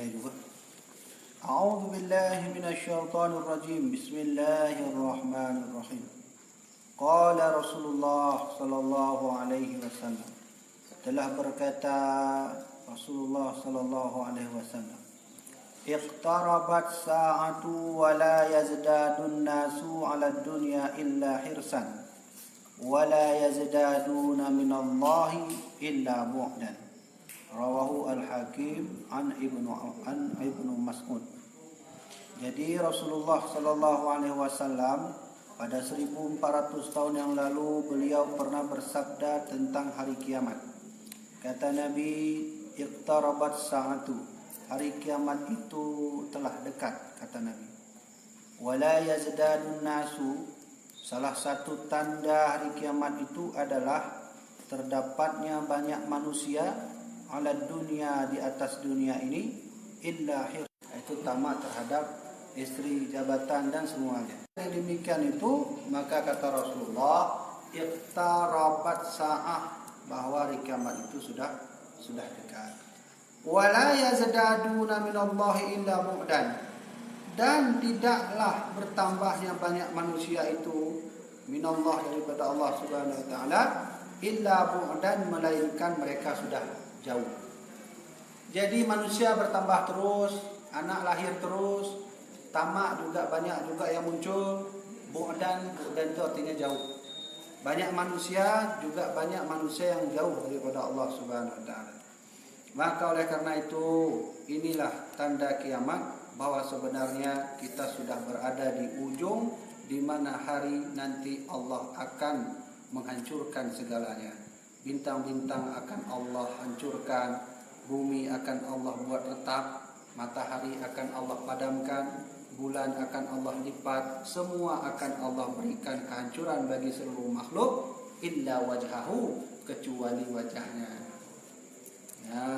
mulai juga. A'udzu billahi minasyaitonir rajim. Bismillahirrahmanirrahim. Qala Rasulullah sallallahu alaihi wasallam. Telah berkata Rasulullah sallallahu alaihi wasallam, iqtarabat sa'atu wa la yazdadun nasu 'ala dunya illa hirsan wa la yazdaduna minallahi illa bu'dan. Rawahu al-Hakim an Ibnu Mas'ud. Jadi Rasulullah sallallahu alaihi wasallam pada 1400 tahun yang lalu beliau pernah bersabda tentang hari kiamat. Kata Nabi, iqtarabat sa'atu, hari kiamat itu telah dekat, kata Nabi. Wala yazdadun nasu, salah satu tanda hari kiamat itu adalah terdapatnya banyak manusia ala dunia, di atas dunia ini, illa hir, itu tamak terhadap istri, jabatan dan semuanya. Yang demikian itu, maka kata Rasulullah, iqtarabat sa'ah, bahwa hari kiamat itu sudah dekat. Wala yazdaduna minallahi illa bu'dan, dan tidaklah bertambahnya banyak manusia itu minallah, daripada Allah Subhanahu wa taala, illa bu'dan, melainkan mereka sudah jauh. Jadi manusia bertambah terus, anak lahir terus, tamak juga banyak juga yang muncul. Bu'dan itu artinya jauh. Banyak manusia juga banyak manusia yang jauh daripada Allah Subhanahu wa taala. Maka oleh karena itu, inilah tanda kiamat, bahwa sebenarnya kita sudah berada di ujung di mana hari nanti Allah akan menghancurkan segalanya. Bintang-bintang akan Allah hancurkan, bumi akan Allah buat retak, matahari akan Allah padamkan, bulan akan Allah lipat, semua akan Allah berikan kehancuran bagi seluruh makhluk, illa wajhahu, kecuali wajahnya. Ya,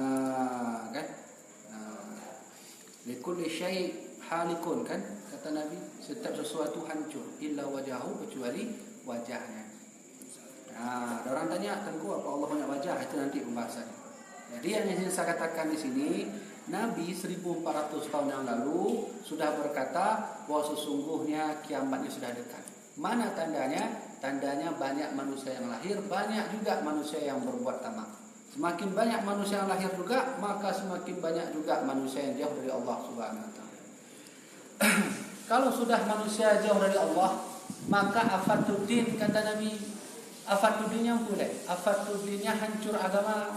kan? Likulli syai' halikun, kan? Kata Nabi, setiap sesuatu hancur, illa wajhahu, kecuali wajahnya. Nah, ada orang tanya, Tengku, apa Allah punya wajah? Itu nanti pembahasannya. Jadi yang ingin saya katakan di sini, Nabi 1400 tahun yang lalu sudah berkata bahwa sesungguhnya kiamatnya sudah dekat. Mana tandanya? Tandanya banyak manusia yang lahir, banyak juga manusia yang berbuat tamak. Semakin banyak manusia yang lahir juga, maka semakin banyak juga manusia yang jauh dari Allah Subhanahu wa taala. Kalau sudah manusia jauh dari Allah, maka afatuddin, kata Nabi, afatuddinnya boleh. Afatuddinnya hancur agama.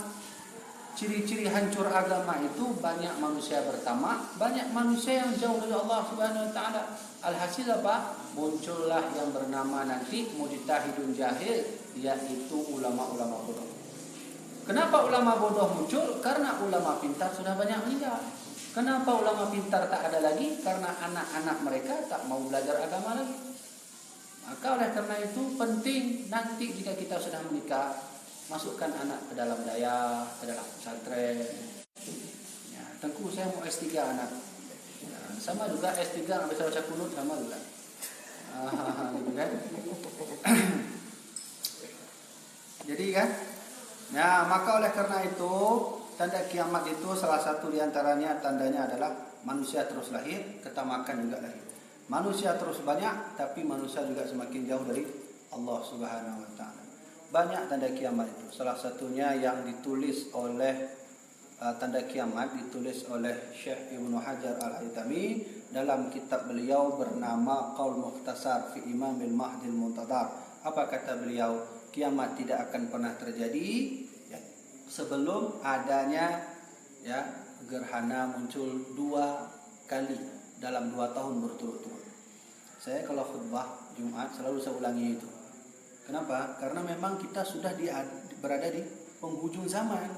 Ciri-ciri hancur agama itu banyak manusia bertamak, banyak manusia yang jauh dari Allah Subhanahu wa taala. Alhasil apa? Muncullah yang bernama nanti mujtahidun jahil, yaitu ulama-ulama bodoh. Kenapa ulama bodoh muncul? Karena ulama pintar sudah banyak meninggal. Kenapa ulama pintar tak ada lagi? Karena anak-anak mereka tak mau belajar agama lagi. Maka oleh karena itu penting nanti jika kita sudah menikah, masukkan anak ke dalam daya, ke dalam pesantren. Ya, Tengku, saya mau S3 anak. Ya, sama juga S3 nggak bisa baca kunut, sama juga. Gitu kan? Jadi kan? Ya, maka oleh karena itu, tanda kiamat itu salah satu diantaranya tandanya adalah manusia terus lahir, ketamakan juga lahir. Manusia terus banyak, tapi manusia juga semakin jauh dari Allah Subhanahu wa taala. Banyak tanda kiamat itu. Salah satunya yang ditulis oleh tanda kiamat ditulis oleh Syekh Ibnu Hajar Al-Haytami dalam kitab beliau bernama Qaul Mukhtasar fi Imamil Mahdil Muntadhar. Apa kata beliau? Kiamat tidak akan pernah terjadi ya, sebelum adanya ya gerhana muncul 2 kali dalam 2 tahun berturut-turut. Saya kalau khutbah Jumat selalu saya ulangi itu. Kenapa? Karena memang kita sudah berada di penghujung zaman.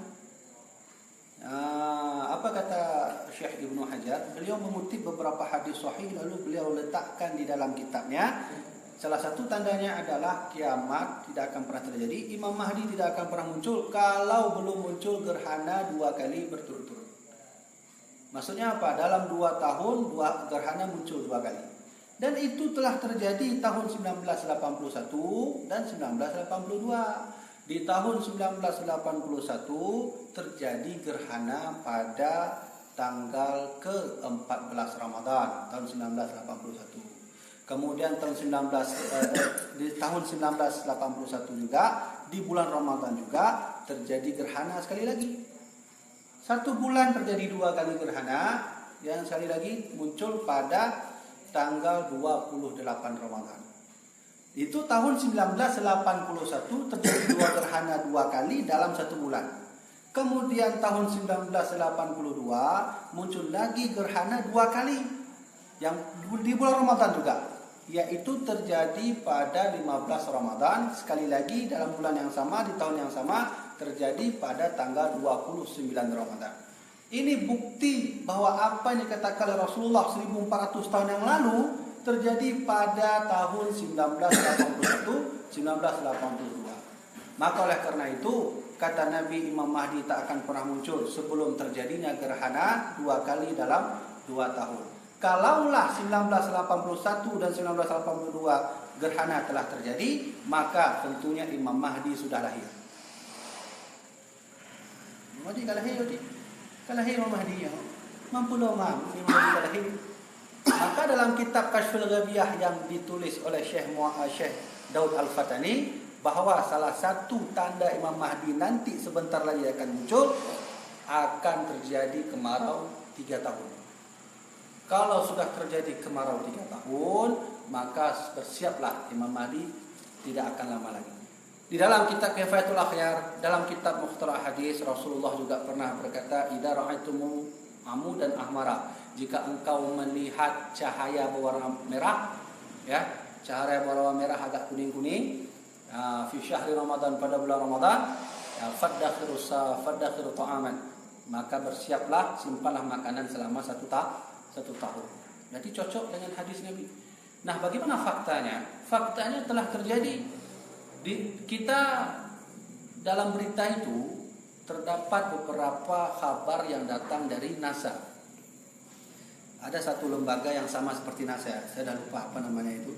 Apa kata Syekh Ibnu Hajar? Beliau mengutip beberapa hadis sahih lalu beliau letakkan di dalam kitabnya. Salah satu tandanya adalah kiamat tidak akan pernah terjadi. Imam Mahdi tidak akan pernah muncul kalau belum muncul gerhana 2 kali berturut-turut. Maksudnya apa? Dalam 2 tahun 2 gerhana muncul 2 kali. Dan itu telah terjadi tahun 1981 dan 1982. Di tahun 1981 terjadi gerhana pada tanggal ke-14 Ramadan tahun 1981. Kemudian di tahun 1981 juga di bulan Ramadan juga terjadi gerhana sekali lagi. 1 bulan terjadi 2 kali gerhana, yang sekali lagi muncul pada tanggal 28 Ramadan. Itu tahun 1981 terjadi 2 gerhana 2 kali dalam 1 bulan. Kemudian tahun 1982 muncul lagi gerhana 2 kali yang di bulan Ramadan juga, yaitu terjadi pada 15 Ramadan. Sekali lagi dalam bulan yang sama, di tahun yang sama, terjadi pada tanggal 29 Ramadan. Ini bukti bahwa apa yang dikatakan oleh Rasulullah 1400 tahun yang lalu terjadi pada tahun 1981, 1982. Maka oleh karena itu, kata Nabi, Imam Mahdi tak akan pernah muncul sebelum terjadinya gerhana 2 kali dalam 2 tahun. Kalaulah 1981 dan 1982 gerhana telah terjadi, maka tentunya Imam Mahdi sudah lahir. Imam Mahdi dah lahir, Imam Mahdi ya. Mampu loh Imam Mahdi dah lahir. Maka dalam kitab Kashful Ghabiyah yang ditulis oleh Syekh Daud Al-Fatani, bahwa salah satu tanda Imam Mahdi nanti sebentar lagi akan muncul, akan terjadi kemarau 3 tahun. Kalau sudah terjadi kemarau 3 tahun, maka bersiaplah Imam Mahdi tidak akan lama lagi. Di dalam kitab Kifayatul Akhyar, dalam kitab Mukhtarah Hadis, Rasulullah juga pernah berkata, idza ra'aitumu amudan ahmara, jika engkau melihat cahaya berwarna merah, ya, cahaya berwarna merah agak kuning-kuning, fi syahri Ramadan, pada bulan Ramadan, ya, fadakhiru ta'aman, maka bersiaplah, simpanlah makanan selama 1 tahun. Jadi cocok dengan hadis Nabi. Nah, bagaimana faktanya? Faktanya telah terjadi. Kita dalam berita itu terdapat beberapa kabar yang datang dari NASA. Ada satu lembaga yang sama seperti NASA, saya dah lupa apa namanya itu.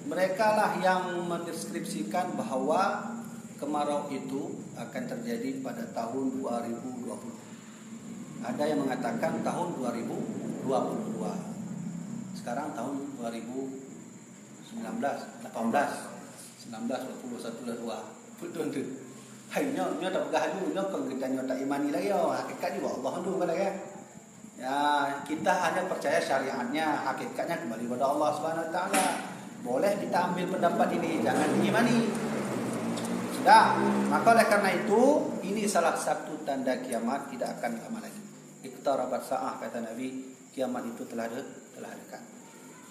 Mereka lah yang mendeskripsikan bahwa kemarau itu akan terjadi pada tahun 2020. Ada yang mengatakan tahun 2022. Sekarang tahun 2019, 20, 2. Betul tu. Hai nyo tak bergahayu nyo kan kita nyo tak imani lagi hakikat juga Allah tu kan ya. Ya, kita hanya percaya syariatnya, hakikatnya kembali kepada Allah Subhanahu wa taala. Boleh kita ambil pendapat ini, jangan diimani. Sudah. Maka oleh karena itu, ini salah satu tanda kiamat tidak akan lama lagi. Iqtarabat sa'ah, kata Nabi, kiamat itu telah dekat.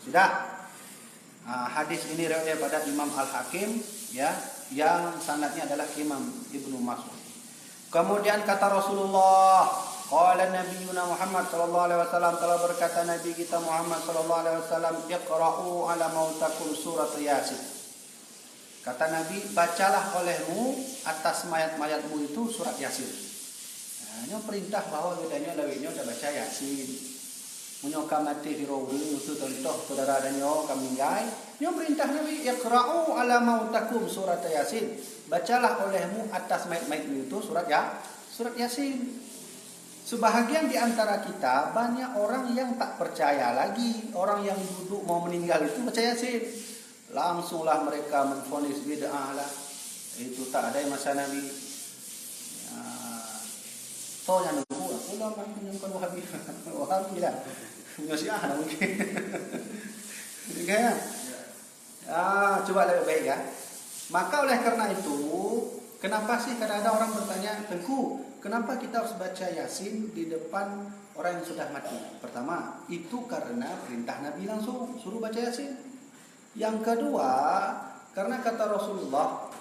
Sudah. Hadis ini riwayat pada Imam Al-Hakim, ya, yang sanadnya adalah Imam Ibnu Mas'ud. Kemudian kata Rasulullah, qala nabiyuna Muhammad sallallahu alaihi wasallam, telah berkata Nabi kita Muhammad sallallahu alaihi wasallam, iqra'u ala mautakum surat Yasin. Kata Nabi, bacalah olehmu atas mayat-mayatmu itu surat Yasin. Nah, ini perintah bahwa bedanya lawinyo dah baca Yasin. Menyoka mati di rohu itu contoh saudara dan nyo kami gai. Nyo perintah Nabi, iqra'u ala mautakum surat Yasin. Bacalah olehmu atas mayat-mayatmu itu surat Yasin. Sebahagian di antara kita banyak orang yang tak percaya lagi, orang yang duduk mau meninggal itu baca Yasin. Langsunglah mereka menvonis bid'ah lah. Itu tak ada yang masa Nabi. Tonya nunggu aku lah kan yang kan Wahabi. Wahabi lah. Nyosia lah mungkin. Kan? Coba lebih baik ya. Maka oleh karena itu, kenapa sih kadang-kadang orang bertanya, Tengku, kenapa kita harus baca Yasin di depan orang yang sudah mati? Pertama, itu karena perintah Nabi langsung suruh baca Yasin. Yang kedua, karena kata Rasulullah,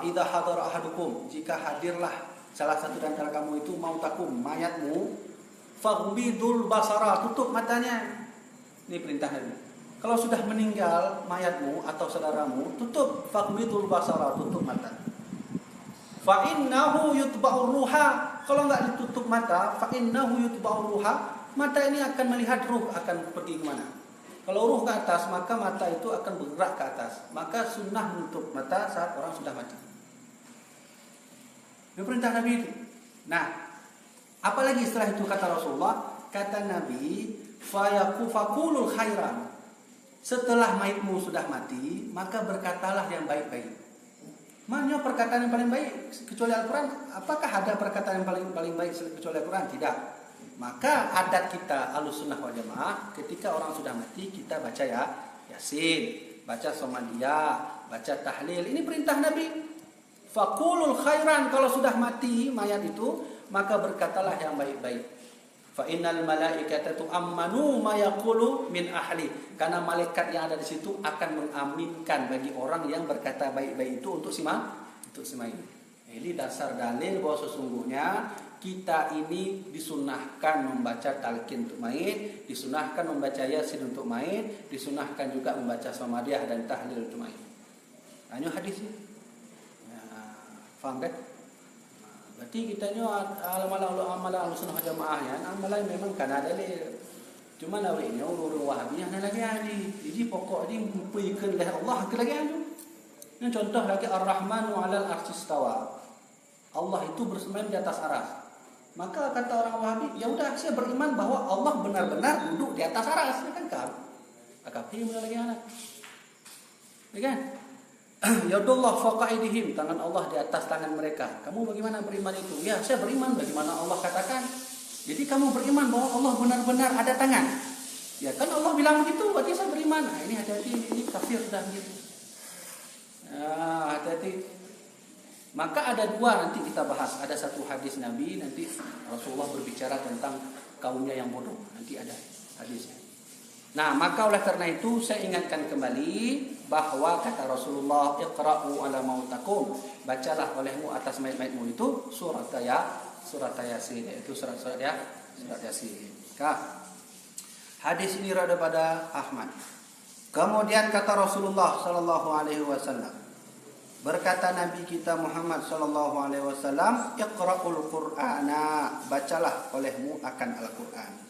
idza hadara ahadukum, jika hadirlah salah satu di antara kamu itu mautakum, mayatmu, faghmidul basara, tutup matanya. Ini perintah Nabi. Kalau sudah meninggal mayatmu atau saudaramu, tutup, faghmidul basara, tutup mata. Fa innahu yutba'ur ruha, kalau enggak ditutup mata, fa innahu yutba'ur ruha, mata ini akan melihat ruh akan pergi ke mana. Kalau ruh ke atas, maka mata itu akan bergerak ke atas. Maka sunnah menutup mata saat orang sudah mati. Ini perintah Nabi itu. Nah, Apalagi setelah itu kata Rasulullah, kata Nabi, faqulul khairan. Setelah mayitmu sudah mati, maka berkatalah yang baik-baik. Mana perkataan yang paling baik kecuali Al-Quran? Apakah ada perkataan yang paling baik kecuali Al-Quran? Tidak. Maka adat kita Ahlussunnah wal Jamaah, ketika orang sudah mati kita baca Yasin, baca Somadiyah, baca tahlil. Ini perintah Nabi. Faqulul khairan, kalau sudah mati mayat itu, maka berkatalah yang baik-baik. Fa innal malaikata tu'ammanu ma yaqulu min ahli. Karena malaikat yang ada di situ akan mengaminkan bagi orang yang berkata baik-baik itu untuk si mayit. Ini dasar dalil bahwa sesungguhnya kita ini disunahkan membaca talqin untuk mayit, disunahkan membaca Yasin untuk mayit, disunahkan juga membaca Samadiyah dan tahlil untuk mayit. Ini hadisnya. Faham kan? Berarti kita ni amalan Ahlussunnah wal Jamaah ya, amalan memang kan ada dalil. Cuma lawainya urus Wahabi yang lagi ada. Jadi pokok dia mempunyai oleh Allah ke lagi ada. Ini contoh lagi Ar-Rahmanu 'alal 'arsy istawa. Allah itu bersemayam di atas aras. Maka kata orang Wahabi, ya udah saya beriman bahwa Allah benar-benar duduk di atas aras, ya kan kau? Akapnya mana lagi anak? Ya kan? Yadullah fawqa aydihim, tangan Allah di atas tangan mereka. Kamu bagaimana beriman itu? Ya, saya beriman bagaimana Allah katakan. Jadi kamu beriman bahwa Allah benar-benar ada tangan. Ya kan Allah bilang begitu, berarti saya beriman. Nah, ini hati-hati, ini kafir sudah begitu. Hati-hati. Maka ada dua nanti kita bahas. Ada satu hadis Nabi, nanti Rasulullah berbicara tentang kaumnya yang bodoh. Nanti ada hadisnya. Nah, maka oleh karena itu saya ingatkan kembali bahwa kata Rasulullah, iqra'u ala mautakum, bacalah olehmu atas mayat-mayatmu itu surat Yasin, yaitu surat Yasin. Hadis ini ada pada Ahmad. Kemudian kata Rasulullah sallallahu alaihi wasallam, berkata Nabi kita Muhammad sallallahu alaihi wasallam, iqra'ul Qur'ana, bacalah olehmu akan Al-Qur'an.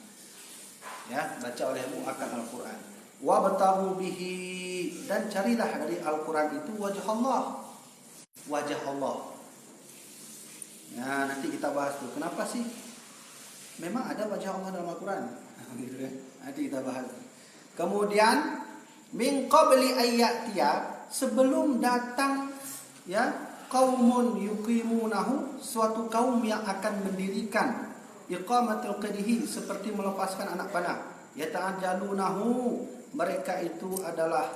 Ya, baca olehmu akan Al-Quran. Wabtaghu bihi, dan carilah dari Al-Quran itu wajah Allah. Wajah Allah. Nah, nanti kita bahas tuh. Kenapa sih? Memang ada wajah Allah dalam Al-Quran. Nanti kita bahas. Kemudian min qabli ayyatiya, sebelum datang ya qaumun yuqimunahu, suatu kaum yang akan mendirikan iqamatul qadihi, seperti melepaskan anak panah. Yata'ajjalunahu, mereka itu adalah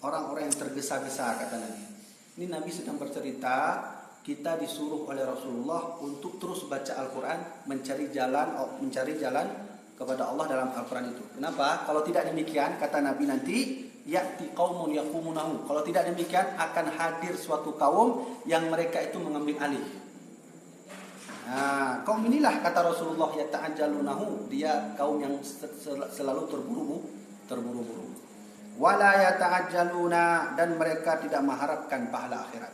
orang-orang yang tergesa-gesa, kata Nabi. Ini Nabi sedang bercerita, kita disuruh oleh Rasulullah untuk terus baca Al-Quran, mencari jalan kepada Allah dalam Al-Quran itu. Kenapa? Kalau tidak demikian, kata Nabi nanti, ya'ti qaumun yaqumunahu, kalau tidak demikian akan hadir suatu kaum yang mereka itu mengambil alih. Nah, kaum inilah kata Rasulullah, yata'ajjalunahu, dia kaum yang selalu terburu-buru. Wala yata'ajjaluna, dan mereka tidak mengharapkan pahala akhirat.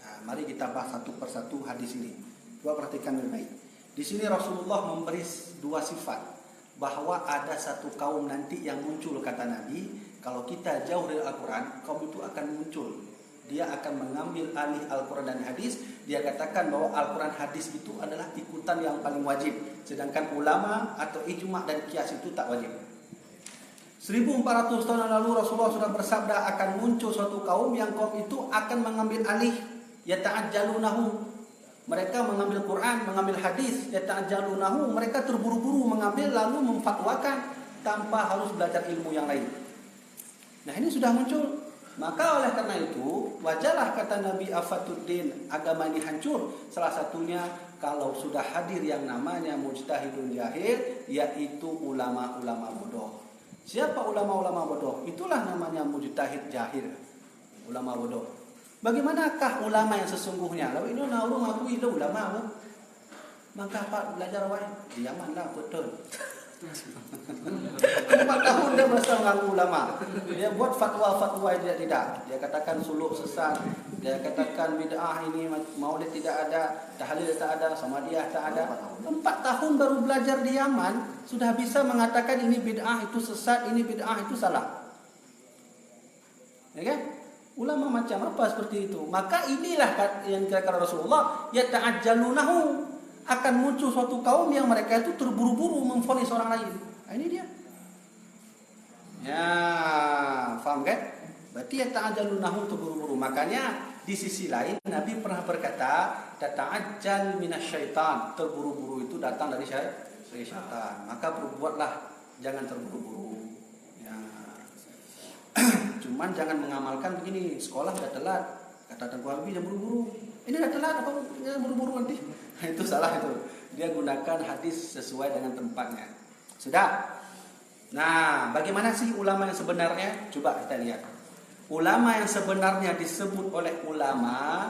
Nah, mari kita bahas satu persatu hadis ini. Coba perhatikan dengan baik. Di sini Rasulullah memberi dua sifat, bahwa ada satu kaum nanti yang muncul, kata Nabi, kalau kita jauh dari Al-Quran, kaum itu akan muncul. Dia akan mengambil alih Al-Quran dan hadis. Dia katakan bahwa Al-Quran hadis itu adalah ikutan yang paling wajib. Sedangkan ulama atau ijma' dan qiyas itu tak wajib. 1400 tahun lalu Rasulullah sudah bersabda akan muncul suatu kaum yang kaum itu akan mengambil alih. Yata'ajjalunahu, mereka mengambil Quran, mengambil hadis. Yata'ajjalunahu, mereka terburu-buru mengambil lalu memfatwakan tanpa harus belajar ilmu yang lain. Nah, ini sudah muncul. Maka oleh karena itu, wajarlah kata Nabi afatuddin, agama ini hancur. Salah satunya kalau sudah hadir yang namanya mujtahidun jahil, yaitu ulama-ulama bodoh. Siapa ulama-ulama bodoh? Itulah namanya mujtahid jahil, ulama bodoh. Bagaimanakah ulama yang sesungguhnya? Lalu ini orang aku itu ulama apa? Maka Pak belajar wae di Yaman lah, betul. 4 tahun dia berusaha mengganggu ulama. Dia buat fatwa-fatwa tidak. Dia katakan suluk sesat. Dia katakan bid'ah ini, maulid tidak ada, tahlil tak ada, samadiyah tak ada. 4 tahun baru belajar di Yaman sudah bisa mengatakan ini bid'ah itu sesat, ini bid'ah itu salah. Ya kan? Ulama macam apa seperti itu? Maka inilah yang dikatakan Rasulullah, yata'ajjalunahu. akan muncul suatu kaum yang mereka itu terburu-buru memvonis orang lain. Nah, ini dia. Ya, paham kan? Berarti ya ta'ajalunahum terburu-buru. Makanya di sisi lain Nabi pernah berkata, "Tata'ajjal minasyaitan." Terburu-buru itu datang dari syaitan. Maka berbuatlah, jangan terburu-buru. Ya. Cuman jangan mengamalkan begini, sekolah udah telat. Kata Tengku Habib, jangan buru-buru. Ini udah telat, apa jangan buru-buru nanti? Itu salah itu. Dia gunakan hadis sesuai dengan tempatnya. Sudah. Nah, bagaimana sih ulama yang sebenarnya? Coba kita lihat. Ulama yang sebenarnya disebut oleh ulama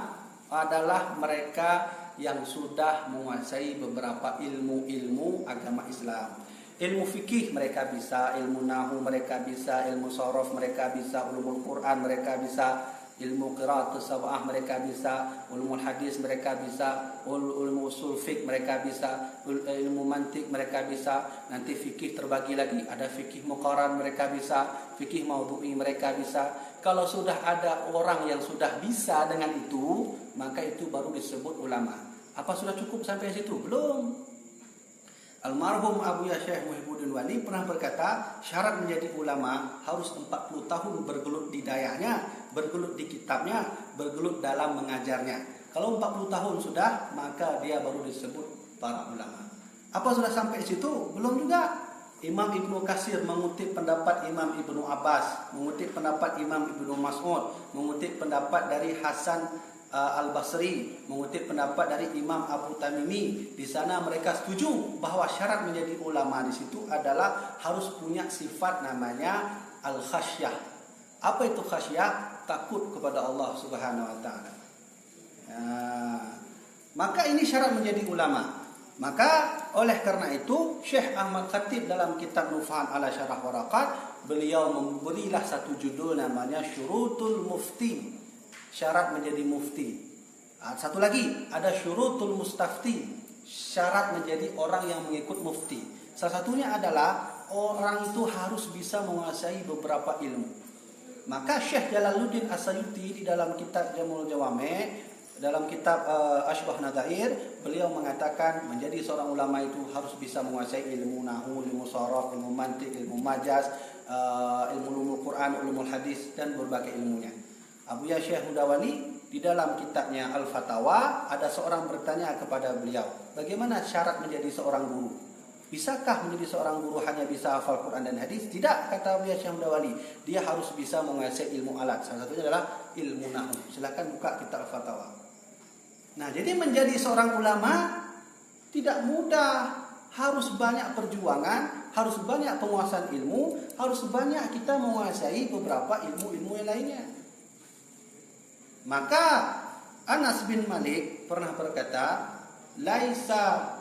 adalah mereka yang sudah menguasai beberapa ilmu-ilmu agama Islam. Ilmu fikih mereka bisa, ilmu nahu mereka bisa, ilmu sorof mereka bisa, ulumul Quran mereka bisa, ilmu qiraatus sab'ah mereka bisa, ulumul hadis mereka bisa, ilmu usul fiqh mereka bisa, ilmu mantik mereka bisa. Nanti fikih terbagi lagi, ada fikih muqaran mereka bisa, fikih maudhu'i mereka bisa. Kalau sudah ada orang yang sudah bisa dengan itu, maka itu baru disebut ulama. Apa sudah cukup sampai situ? Belum. Almarhum Abu Syekh Muhyiddin Wali pernah berkata, syarat menjadi ulama harus 40 tahun bergelut di dayahnya, bergelut di kitabnya, bergelut dalam mengajarnya. Kalau 40 tahun sudah, maka dia baru disebut para ulama. Apa sudah sampai situ? Belum juga. Imam Ibnu Katsir mengutip pendapat Imam Ibnu Abbas, mengutip pendapat Imam Ibnu Mas'ud, mengutip pendapat dari Hasan Al-Basri, mengutip pendapat dari Imam Abu Tamimi. Di sana mereka setuju bahwa syarat menjadi ulama di situ adalah harus punya sifat namanya al-khasyah. Apa itu khasyah? Takut kepada Allah Subhanahu wa taala. Ya. Maka ini syarat menjadi ulama. Maka oleh karena itu Syekh Ahmad Khatib dalam kitab Nufhan ala Syarah Waraqat, beliau memberilah satu judul namanya Syurutul Mufti. Syarat menjadi mufti. Satu lagi ada syurutul mustafti, syarat menjadi orang yang mengikut mufti. Salah satunya adalah orang itu harus bisa menguasai beberapa ilmu. Maka Syekh Jalaluddin As-Sayuti di dalam kitab Jamul Jawame', dalam kitab Ashbah Nadhair, beliau mengatakan menjadi seorang ulama itu harus bisa menguasai ilmu nahwu, ilmu sharaf, ilmu mantiq, ilmu majaz, ilmu ulumul Quran, ulumul hadis, dan berbagai ilmunya. Abu Syekh Hudawali di dalam kitabnya Al-Fatawa, ada seorang bertanya kepada beliau, bagaimana syarat menjadi seorang guru? Bisakah menjadi seorang guru hanya bisa hafal Quran dan hadis? Tidak, kata Abu Syekh Hudawali. Dia harus bisa menguasai ilmu alat. Salah satunya adalah ilmu nahwu. Silakan buka kitab Al-Fatawa. Nah, jadi menjadi seorang ulama tidak mudah. Harus banyak perjuangan, harus banyak penguasaan ilmu, harus banyak kita menguasai beberapa ilmu-ilmu yang lainnya. Maka Anas bin Malik pernah berkata, laisa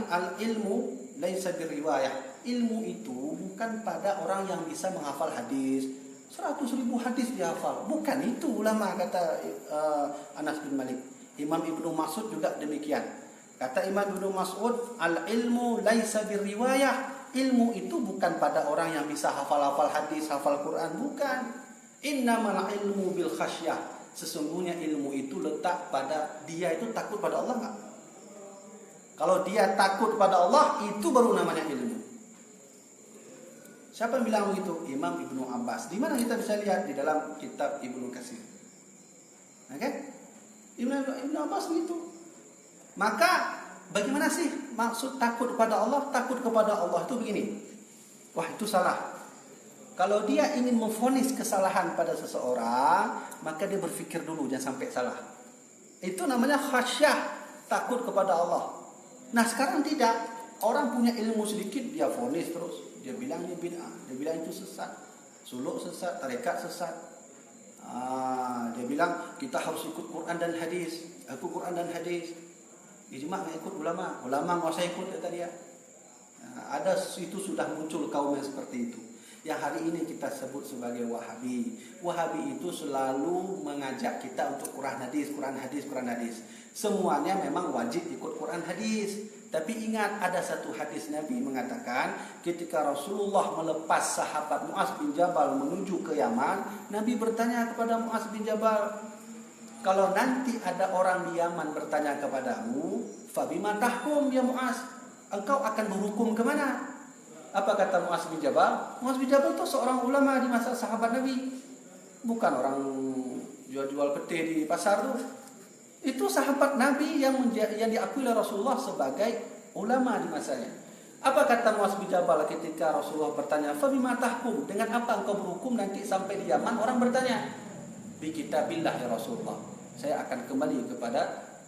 al-ilmu laisa biriwayah. Ilmu itu bukan pada orang yang bisa menghafal hadis. 100.000 hadis dihafal. Bukan itu ulama, kata Anas bin Malik. Imam Ibnu Mas'ud juga demikian. Kata Imam Ibnu Mas'ud, al-ilmu laisa biriwayah. Ilmu itu bukan pada orang yang bisa hafal-hafal hadis, hafal Quran, bukan. Innamal ilmu bil khasyah. Sesungguhnya ilmu itu letak pada dia itu takut pada Allah enggak? Kalau dia takut pada Allah, itu baru namanya ilmu. Siapa yang bilang begitu? Imam Ibnu Abbas. Di mana kita bisa lihat? Di dalam kitab Ibnu Katsir. Oke? Ibnu Abbas begitu. Maka bagaimana sih maksud takut kepada Allah? Takut kepada Allah itu begini. Wah, itu salah. Kalau dia ingin memvonis kesalahan pada seseorang, maka dia berpikir dulu jangan sampai salah. Itu namanya khasyah, takut kepada Allah. Nah, sekarang tidak. Orang punya ilmu sedikit, dia vonis terus. Dia bilang ini bid'ah, dia bilang itu sesat. Suluk sesat, tarekat sesat. Dia bilang kita harus ikut Quran dan hadis. Ikut Quran dan hadis. Ijma' ikut ulama. Ulama nggak usah ikut, kata dia. Ada itu sudah muncul kaum yang seperti itu. Yang hari ini kita sebut sebagai Wahabi. Wahabi itu selalu mengajak kita untuk Quran hadis, Quran hadis, Quran hadis. Semuanya memang wajib ikut Quran hadis. Tapi ingat, ada satu hadis Nabi mengatakan, ketika Rasulullah melepas sahabat Mu'az bin Jabal menuju ke Yaman, Nabi bertanya kepada Mu'az bin Jabal, kalau nanti ada orang di Yaman bertanya kepadamu, Fabima tahkum ya Muaz? Engkau akan berhukum ke mana? Apa kata Muaz bin Jabal? Muaz bin Jabal itu seorang ulama di masa sahabat Nabi. Bukan orang jual-jual pete di pasar tuh. Itu sahabat Nabi yang diakui oleh Rasulullah sebagai ulama di masanya. Apa kata Muaz bin Jabal ketika Rasulullah bertanya, "Fabima tahkum?" Dengan apa engkau berhukum nanti sampai di Yaman orang bertanya? Bi kitabillah ya Rasulullah. Saya akan kembali kepada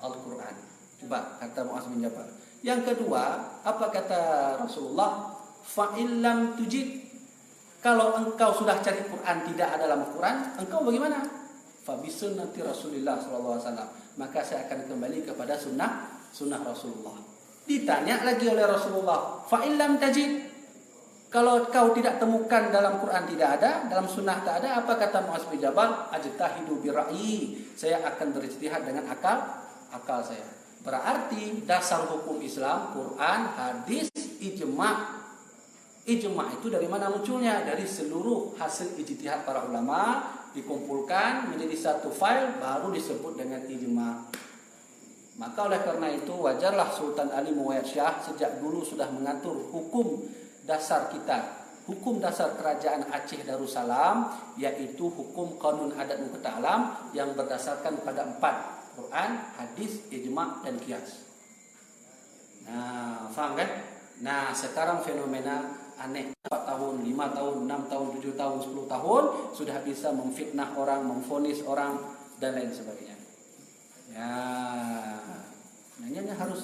Al-Qur'an. Coba kata Muaz bin Jabal. Yang kedua, apa kata Rasulullah? Fa illam tujid. Kalau engkau sudah cari Quran tidak ada dalam Quran, engkau bagaimana? Fa bi sunnati Rasulillah sallallahu alaihi wasallam. Maka saya akan kembali kepada sunnah Rasulullah. Ditanya lagi oleh Rasulullah, fa illam tajid. Kalau kau tidak temukan dalam Quran tidak ada, dalam sunnah tak ada, apa kata Muaz bin Jabal? Ajtahidu bi ra'yi. Saya akan berijtihad dengan akal saya. Berarti dasar hukum Islam, Quran, hadis, ijma'. Ijma' itu dari mana munculnya? Dari seluruh hasil ijtihad para ulama dikumpulkan menjadi satu file baru disebut dengan ijma'. Maka oleh karena itu wajarlah Sultan Ali Muayyad Shah sejak dulu sudah mengatur hukum dasar kita, hukum dasar kerajaan Aceh Darussalam, yaitu hukum Qanun Adat Muqatta Alam yang berdasarkan pada 4: Quran, hadis, ijma' dan qiyas. Nah, faham kan? Nah, sekarang fenomena aneh, 4 tahun, 5 tahun, 6 tahun, 7 tahun, 10 tahun sudah bisa memfitnah orang, memvonis orang dan lain sebagainya. Ya, ini harus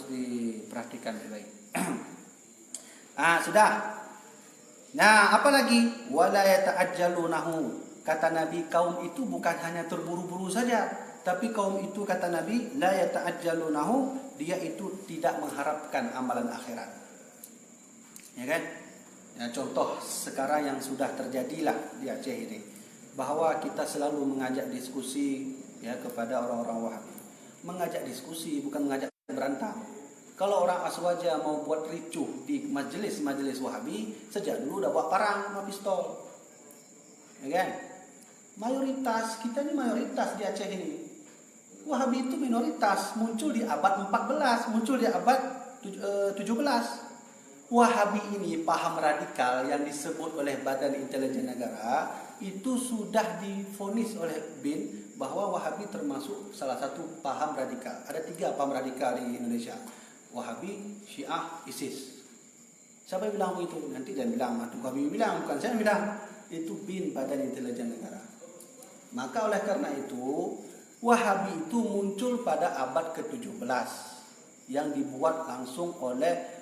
diperhatikan baik. Sudah. Nah, apa lagi? Wala yata'ajjalunahu. Kata Nabi, kaum itu bukan hanya terburu-buru saja, tapi kaum itu kata Nabi, la yata'ajjalunahu, dia itu tidak mengharapkan amalan akhirat. Ya kan? Ya, contoh sekarang yang sudah terjadilah di Aceh ini, bahwa kita selalu mengajak diskusi ya kepada orang-orang Wahabi. Mengajak diskusi bukan mengajak berantem. Kalau orang Aswaja mau buat ricuh di majelis-majelis Wahabi, sejak dulu udah bawa parang sama pistol. Ya kan? Mayoritas, kita ini mayoritas di Aceh ini. Wahabi itu minoritas, muncul di abad 14, muncul di abad 17. Wahabi ini paham radikal yang disebut oleh Badan Intelijen Negara itu sudah divonis oleh BIN bahwa Wahabi termasuk salah satu paham radikal. Ada 3 paham radikal di Indonesia: Wahabi, Syiah, ISIS. Siapa yang bilang itu? Nanti jangan bilang Wahabi bilang, bukan saya bilang. Itu BIN, Badan Intelijen Negara. Maka oleh karena itu Wahabi itu muncul pada abad ke-17 yang dibuat langsung oleh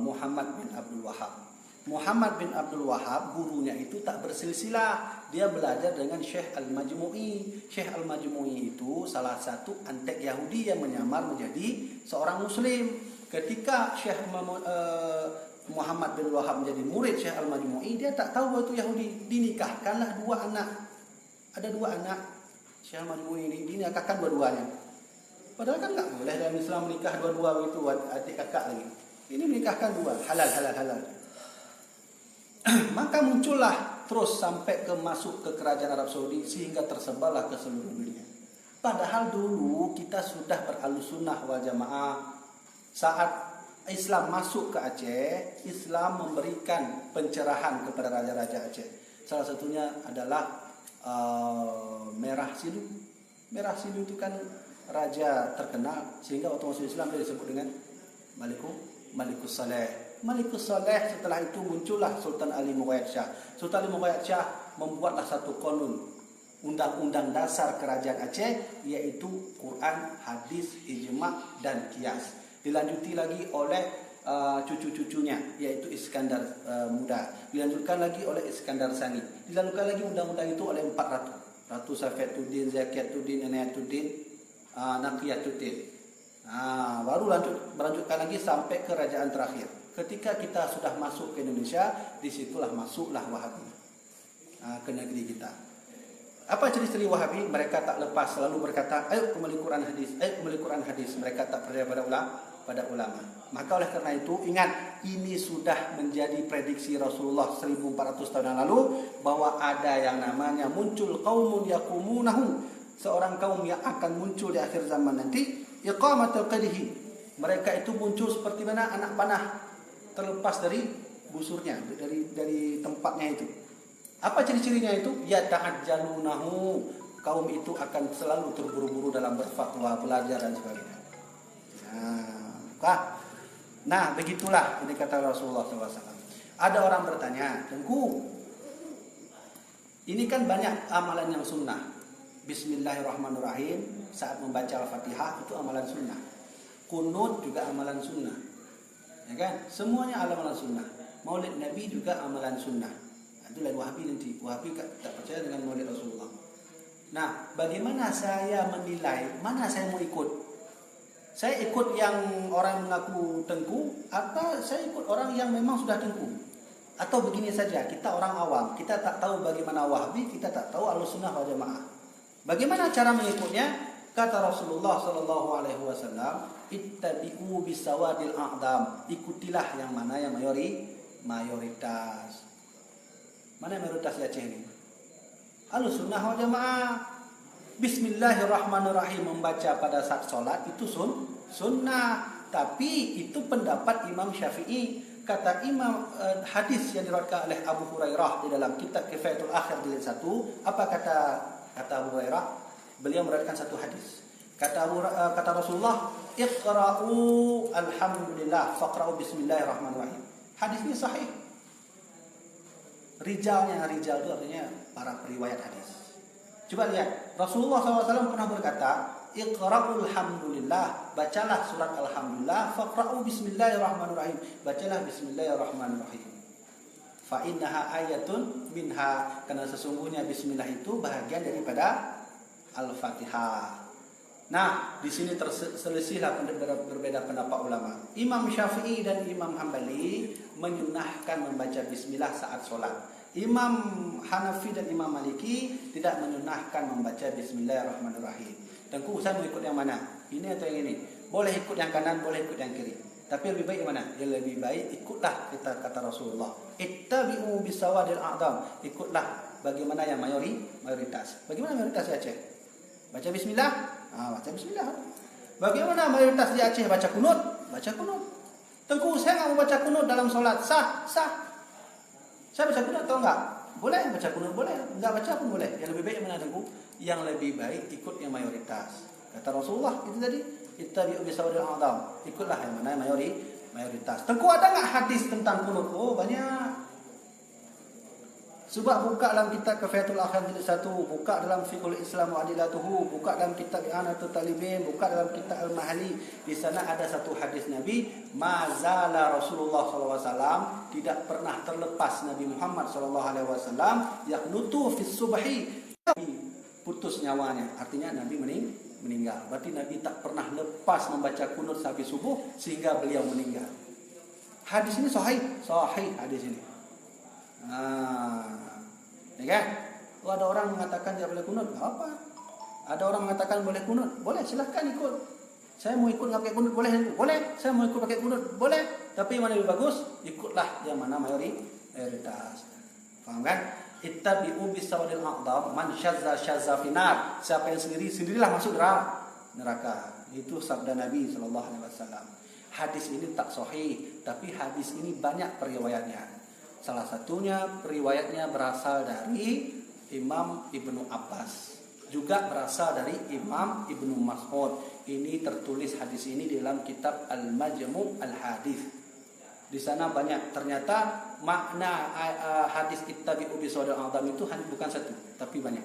Muhammad bin Abdul Wahab. Muhammad bin Abdul Wahab gurunya itu tak bersilsilah. Dia belajar dengan Syekh Al-Majmu'i. Syekh Al-Majmu'i itu salah satu antek Yahudi yang menyamar menjadi seorang Muslim. Ketika Syekh Muhammad bin Wahab menjadi murid Syekh Al-Majmu'i, dia tak tahu bahwa itu Yahudi. Dinikahkanlah 2 anak. Ada 2 anak Syekh Al-Majmu'i ini, dinikahkan dua-duanya. Padahal kan nggak boleh dalam Islam menikah dua-dua itu adik kakak lagi. Ini menikahkan 2, halal. Maka muncullah terus sampai masuk ke kerajaan Arab Saudi sehingga tersebarlah ke seluruh dunia. Padahal dulu kita sudah berahlussunnah wal jamaah. Saat Islam masuk ke Aceh, Islam memberikan pencerahan kepada raja-raja Aceh. Salah satunya adalah Merah Sidu. Merah Sidu itu kan raja terkenal sehingga waktu masuk Islam dia disebut dengan Malikus Saleh. Malikus Saleh, setelah itu muncullah Sultan Ali Muayyad Shah. Sultan Ali Muayyad Shah membuatlah satu konun, undang-undang dasar kerajaan Aceh, yaitu Quran, hadis, ijma' dan qiyas. Dilanjuti lagi oleh cucu-cucunya, yaitu Iskandar Muda. Dilanjutkan lagi oleh Iskandar Sani. Dilanjutkan lagi undang-undang itu oleh 4 ratu. Ratu Safiyatuddin, Zakiyatuddin, Inayatuddin, Naqiyatuddin. Baru melanjutkan lagi sampai kerajaan terakhir. Ketika kita sudah masuk ke Indonesia, disitulah masuklah Wahabi ke negeri kita. Apa ciri-ciri Wahabi? Mereka tak lepas selalu berkata, ayo kembali Quran hadis, ayo kembali Quran hadis. Mereka tak percaya pada ulama. Maka oleh karena itu ingat, ini sudah menjadi prediksi Rasulullah 1400 tahun yang lalu bahwa ada yang namanya muncul qaumun yaqumunahu, seorang kaum yang akan muncul di akhir zaman nanti. iqamatul qadhi. Mereka itu muncul seperti mana anak panah terlepas dari busurnya, dari tempatnya itu. Apa ciri-cirinya itu? Ya ta'ajjalunahu. Kaum itu akan selalu terburu-buru dalam berfatwa, belajar dan sebagainya. Nah, begitulah ini kata Rasulullah SAW. Ada orang bertanya, Tengku, ini kan banyak amalan yang sunnah. Bismillahirrahmanirrahim saat membaca Al-Fatihah itu amalan sunnah. Kunut juga amalan sunnah, ya kan? Semuanya amalan sunnah. Maulid Nabi juga amalan sunnah. Itu lain Wahabi nanti. Wahabi tak percaya dengan Maulid Rasulullah. Nah, bagaimana saya menilai mana saya mau ikut? Saya ikut yang orang mengaku tengku, atau saya ikut orang yang memang sudah tengku? Atau begini saja, kita orang awam, kita tak tahu bagaimana Wahabi, kita tak tahu Ahlussunnah wal Jamaah. Bagaimana cara mengikutnya? Kata Rasulullah sallallahu alaihi wasallam, "Ittabi'u bisawadil a'dam." Ikutilah yang mana yang mayoritas. Mana yang mayoritas di Aceh ini? Ahlussunnah wal Jamaah. Bismillahirrahmanirrahim membaca pada saat sholat itu sunnah. Tapi itu pendapat Imam Syafi'i. Kata Imam hadis yang diriwayatkan oleh Abu Hurairah di dalam kitab Kifayatul Akhir jilid 1. Apa kata Abu Hurairah? Beliau meriwayatkan satu hadis. Kata Rasulullah, "Iqra'u alhamdulillah, faqra'u bismillahirrahmanirrahim." Hadis ini sahih. Rijal itu artinya para periwayat hadis. Coba lihat, Rasulullah SAW pernah berkata, "Iqra'ul hamdulillah," bacalah surat alhamdulillah, "faqra'u bismillahirrahmanirrahim," bacalah bismillahirrahmanirrahim. Fa innaha ayatun minha, karena sesungguhnya bismillah itu bahagian daripada Al-Fatihah. Nah, di sini terselisihlah berbeda pendapat ulama. Imam Syafi'i dan Imam Hambali menyunahkan membaca bismillah saat sholat. Imam Hanafi dan Imam Maliki tidak menyunahkan membaca bismillahirrahmanirrahim. Tengku, saya mau ikut yang mana? Ini atau yang ini? Boleh ikut yang kanan, boleh ikut yang kiri. Tapi lebih baik yang mana? Yang lebih baik ikutlah kata Rasulullah. Ittabi'u bisawadil a'dam. Ikutlah bagaimana yang mayoritas. Bagaimana mayoritas di Aceh? Baca bismillah? Baca bismillah. Bagaimana mayoritas di Aceh baca kunut? Baca kunut. Tengku, saya nggak mau baca kunut dalam sholat. Sah. Saya baca kunut atau enggak? Boleh baca kunut, boleh. Enggak baca pun boleh. Yang lebih baik mana, Tengku? Yang lebih baik ikut yang mayoritas. Kata Rasulullah itu tadi, ittabi'u bisawadil a'dam. Ikutlah yang mana mayoritas. Tengku, ada enggak hadis tentang kunut? Oh, banyak. Coba buka dalam kitab Kifayatul Akhir jilid 1, buka dalam Fiqhul Islam wa Adilatuhu, buka dalam kitab I'anatul Talibin, buka dalam kitab Al-Mahali. Di sana ada satu hadis Nabi, mazala Rasulullah SAW, tidak pernah terlepas Nabi Muhammad SAW yaqnutu fis subhi, putus nyawanya, artinya Nabi meninggal. Berarti Nabi tak pernah lepas membaca kunut sampai subuh sehingga beliau meninggal. Hadis ini sahih hadis ini. Ya kan? Ada orang mengatakan tidak boleh kunut, apa? Ada orang mengatakan boleh kunut, boleh, silahkan ikut. Saya mau ikut nggak pakai kunut, boleh. Saya mau ikut pakai kunut, boleh. Tapi mana lebih bagus? Ikutlah yang mana mayoritas. Faham kan? Ittabi'u bisawadil a'dam, man syazza finar. Siapa yang sendirilah masuk neraka. Itu sabda Nabi SAW. Hadis ini tak sahih, tapi hadis ini banyak periwayatnya. Salah satunya periwayatnya berasal dari Imam Ibnu Abbas, juga berasal dari Imam Ibnu Mas'ud. Ini tertulis hadis ini di dalam kitab Al-Majmu' Al-Hadis. Di sana banyak, ternyata makna hadis ittabi'u bisawadil a'dam itu bukan satu, tapi banyak.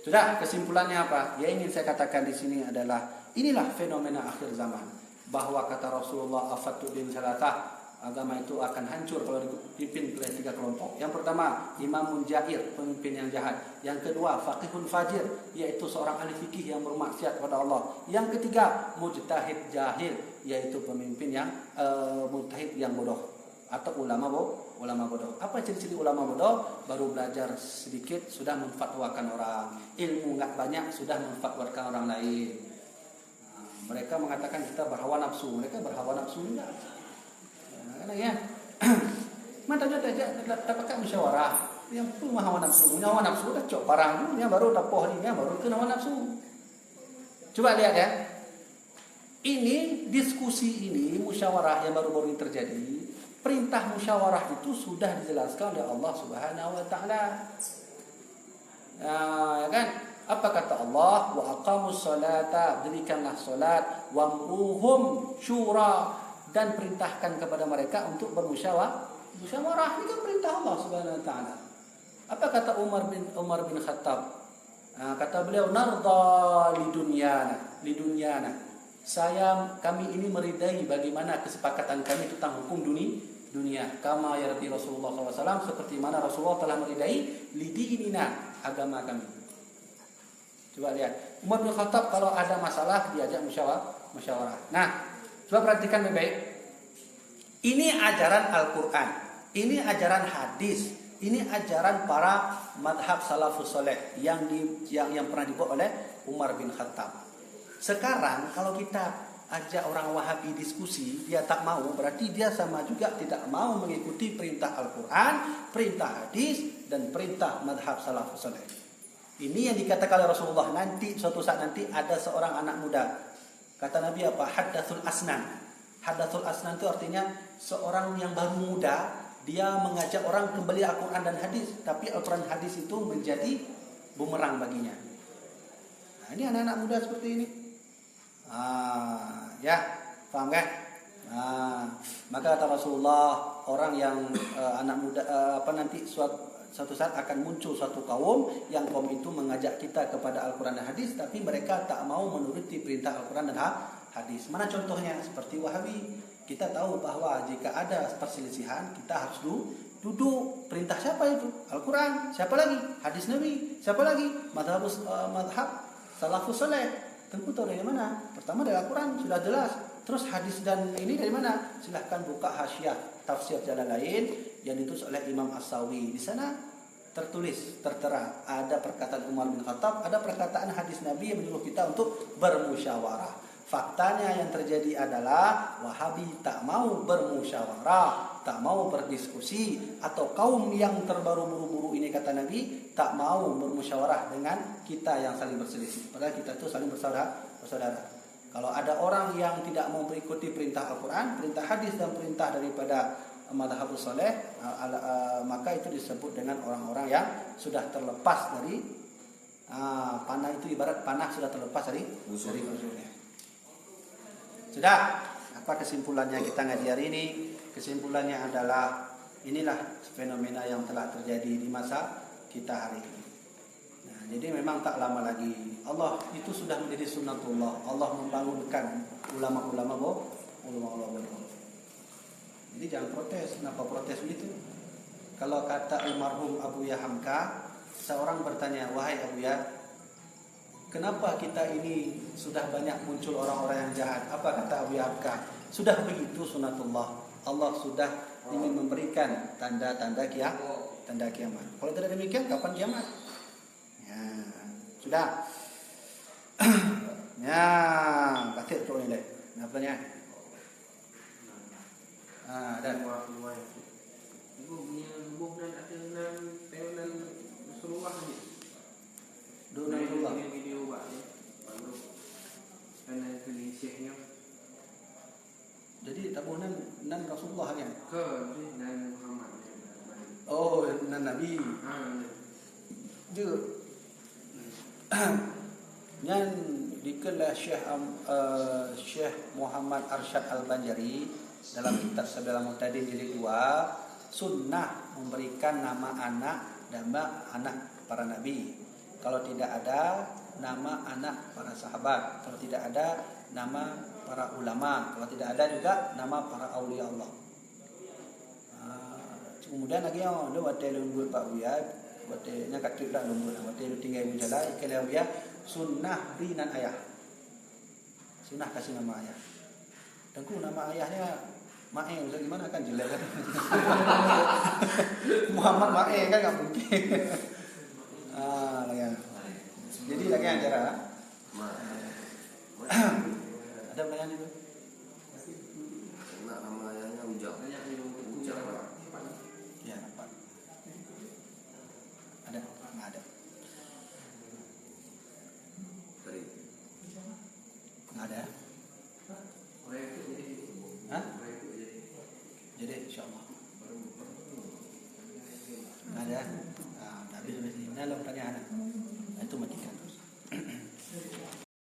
Sudah, kesimpulannya apa? Ya, ingin saya katakan di sini adalah inilah fenomena akhir zaman, bahwa kata Rasulullah afatu bin salatah, agama itu akan hancur kalau dipimpin oleh 3 kelompok. Yang pertama, imamun jair, pemimpin yang jahat. Yang kedua, faqihun fajir, yaitu seorang ahli fikih yang bermaksiat kepada Allah. Yang ketiga, mujtahid jahil, yaitu pemimpin yang mujtahid yang bodoh, atau ulama bodoh. Apa ciri-ciri ulama bodoh? Baru belajar sedikit sudah memfatwakan orang, ilmu enggak banyak sudah memfatwakan orang lain. Mereka mengatakan kita berhawa nafsu, mereka berhawa nafsu enggak. Ya, matanya dapatkan musyawarah. Yang tu hawa nafsu dah cok parang, yang baru dapoh ni, yang baru kena hawa nafsu. Coba lihat ya. Ini diskusi ini, musyawarah yang baru-baru ini terjadi, perintah musyawarah itu sudah dijelaskan oleh Allah Subhanahu wa taala. Ya kan? Apa kata Allah? Wa aqamus salata, dirikanlah salat, wa amruhum syura, dan perintahkan kepada mereka untuk bermusyawarah. Musyawarah ini kan perintah Allah Subhanahu wa taala. Apa kata Umar bin Khattab? Kata beliau, narda lidunyana. Kami ini meridai bagaimana kesepakatan kami tentang hukum dunia. Kama yardi Rasulullah SAW, seperti mana Rasulullah telah meridai lidinina, agama kami. Coba lihat, Umar bin Khattab kalau ada masalah diajak musyawarah. Nah, coba perhatikan baik-baik. Ini ajaran Al-Quran, ini ajaran hadis, ini ajaran para madhab salafus soleh yang pernah dibuat oleh Umar bin Khattab. Sekarang kalau kita ajak orang Wahabi diskusi, dia tak mau, berarti dia sama juga tidak mau mengikuti perintah Al-Quran, perintah hadis, dan perintah madhab salafus soleh. Ini yang dikatakan oleh Rasulullah, nanti suatu saat nanti ada seorang anak muda. Kata Nabi apa? Haddathul asnan. Haddathul asnan itu artinya seorang yang baru muda, dia mengajak orang kembali Al-Quran dan hadis, tapi Al-Quran hadis itu menjadi bumerang baginya. Nah, ini anak-anak muda seperti ini. Ya, paham kan? Maka kata Rasulullah, orang yang anak muda nanti suatu saat akan muncul suatu kaum yang kaum itu mengajak kita kepada Al-Quran dan hadis, tapi mereka tak mau menuruti perintah Al-Quran dan hadis. Mana contohnya? Seperti Wahabi. Kita tahu bahwa jika ada perselisihan, kita harus duduk. Perintah siapa itu? Al-Quran. Siapa lagi? Hadis Nabi. Siapa lagi? Madhab salafus saleh. Tentu tahu dari mana? Pertama dari Al-Quran, sudah jelas. Terus hadis dan ini dari mana? Silahkan buka hasyiah tafsir Jalalain yang ditulis oleh Imam As-Sawi. Di sana tertulis, tertera, ada perkataan Umar bin Khattab, ada perkataan hadis Nabi yang menyuruh kita untuk bermusyawarah. Faktanya yang terjadi adalah Wahabi tak mau bermusyawarah, tak mau berdiskusi, atau kaum yang terbaru buru-buru ini kata Nabi tak mau bermusyawarah dengan kita yang saling berselisih. Padahal kita itu saling bersaudara. Kalau ada orang yang tidak mau mengikuti perintah Al-Quran, perintah hadis dan perintah daripada madhabus saleh, maka itu disebut dengan orang-orang yang sudah terlepas dari panah. Itu ibarat panah sudah terlepas dari musuhnya. Sudah, apa kesimpulannya kita ngaji hari ini? Kesimpulannya adalah inilah fenomena yang telah terjadi di masa kita hari ini. Nah, jadi memang tak lama lagi Allah itu sudah menjadi sunnatullah. Allah membangunkan ulama-ulama baru. Jadi jangan protes. Kenapa protes begitu? Kalau kata almarhum Abu Yahamka, seorang bertanya, wahai Abu Ya, kenapa kita ini sudah banyak muncul orang-orang yang jahat? Apa kata Abu Yahamka? Sudah begitu sunatullah. Allah sudah ingin memberikan tanda-tanda kiamat. Kalau tidak demikian, kapan kiamat? Ya, sudah. Ya, batik tu ni. Apanya? Dan ibu punya bukan ada nan Rasulullah ni. Rasulullah. Video buat ni. Baru dan Indonesia-nya. Jadi tabunan nan Rasulullah kan? Ke dan Muhammad. Oh, nan Nabi. Dia yang dikelah Syekh Muhammad Arsyad Al-Banjari dalam kitab Sabil Al-Mu'tadin jilid 2, sunnah memberikan nama anak para nabi. Kalau tidak ada nama anak para sahabat, kalau tidak ada nama para ulama, kalau tidak ada juga nama para aulia Allah. Kemudian lagi yang ada wadah lembut Pak Buya, wadahnya katuk dah lembut, wadah lu tinggal menjala, ikhlas Buya, sunnah rinan ayah, sunnah kasih nama ayah. Dan ku nama ayahnya Mae, usah gimana kan jelek kan? Muhammad Mae kan nggak mungkin. Lagi. Jadi lagi acara. Ada pertanyaan itu? Nama ayahnya Ujang. Ya, nampak. Ada? Nggak ada. Nggak ada. Jadi insya-Allah. Ada? Habis mesti. Dalam pertanyaan.